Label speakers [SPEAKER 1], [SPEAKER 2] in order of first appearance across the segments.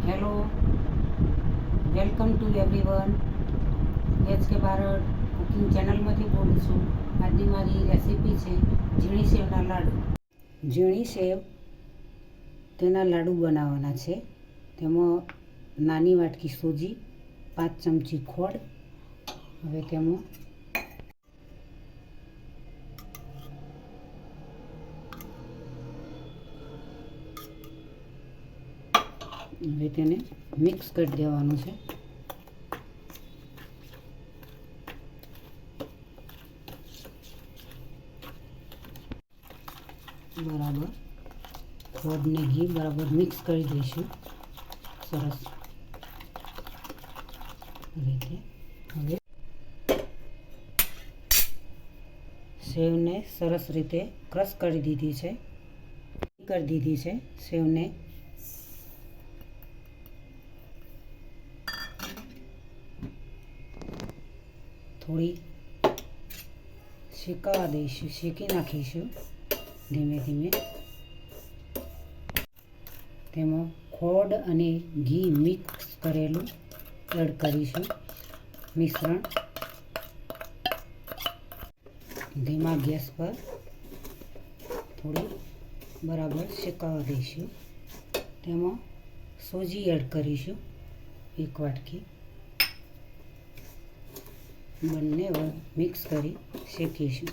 [SPEAKER 1] Hello, welcome to everyone. H K Bharat cooking channel में बोलूँ छूँ। आज मारी रेसिपी है झीणी सेवना लाडू। झीणी सेव तेना लाडू बनावाना है। तेमां नानी वाटकी सूजी, 5 चमची खोड़। हवे तेमां हवे तेने मिक्स कर देवानुं छे। बराबर खोड़ ने घी बराबर मिक्स कर दईशुं सरस रीते। हवे सेव ने सरस रीते क्रश कर दीधी छे सेव ने थोड़ी शेकावा दईशुं, शेकी नाखीशुं धीमे धीमे। तेमां खोड़ अने घी मिक्स करेलुं एड करीशुं मिश्रण। धीमा गैस पर थोड़ी बराबर शेकावा दईशुं। तेमां सूजी एड करीशुं 1 वाटकी। बंने मिक्स करी शेकीशुं।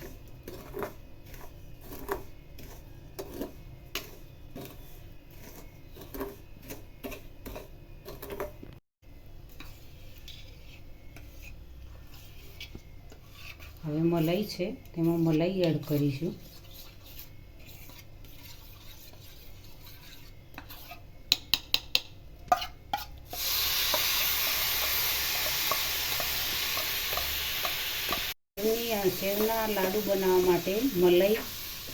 [SPEAKER 1] हवे मलाई है तेमां मलाई एड करीशुं। सेवना लाडू बनावा माटे मलाई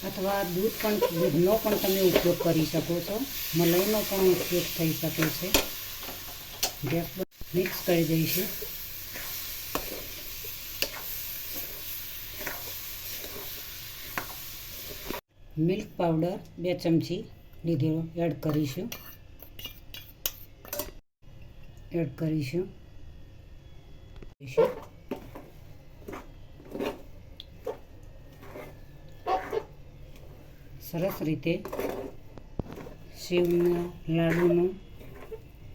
[SPEAKER 1] अथवा दूधनो पण तमे उपयोग करी शको छो। मलाईनो पण उपयोग थई शके छे। गैस पर मिक्स करी दईशुं। मिल्क पाउडर 2 चमची लीधेलो एड करीशुं। सरस रीते सेवना लाडूनुं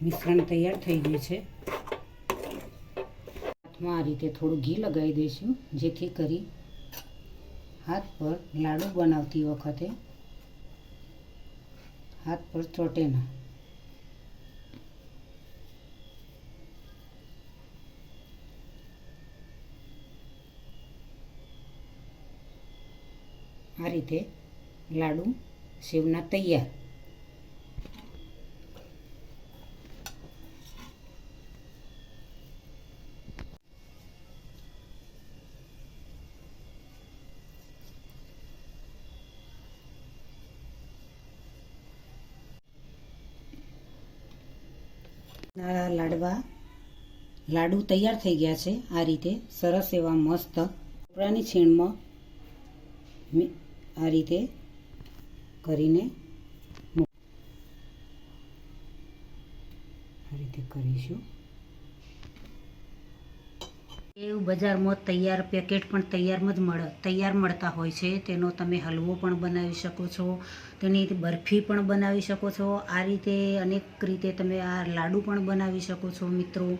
[SPEAKER 1] मिश्रण तैयार थई गयुं छे। हाथमां आ रीते थोड़ुं घी लगावी दईशुं जेथी करी हाथ पर लाडू बनावती वखते हाथ पर ચોટે ना। आ रीते लाडू सेवना तैयार। लाडू तैयार थई गया है। आ रीते सरस एवा मस्त कपड़ानी छीणमां आ रीते करीने आ रीते करीशुं। बजार में तैयार पेकेट पण तैयार मळता होय छे। तेनो तमे हलवो पण बनावी शको छो, तेनी बर्फी पण बनावी शको छो। आ रीते अनेक रीते तमे आ लाडू पण बनावी शको छो मित्रों।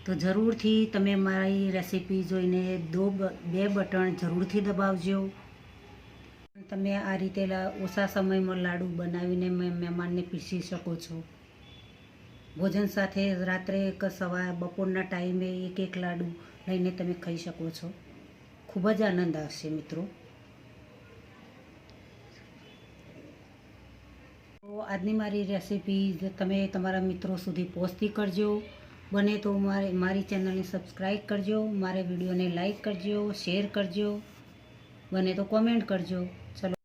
[SPEAKER 1] तो जरूर थी तमे मारी रेसिपी जोईने 2 बटन जरूर थी दबावजो। तमे आ रीते ओछा समय में लाडू बनावीने मेहमान ने पीरसी शको छो। भोजन साथे रात्रे सवार बपोરના टाइमे 1 लाडू लईने तमे खाई शको छो। खूब ज आनंद आवशे मित्रों। तो आजनी मारी रेसिपी तमे तमारा मित्रों सुधी पहोंचती करजो। बने तो मारी चेनल ने सब्सक्राइब करजो, मारे विडियो ने लाइक करजो, शेर करजो, बने तो कॉमेंट करजो। चलो।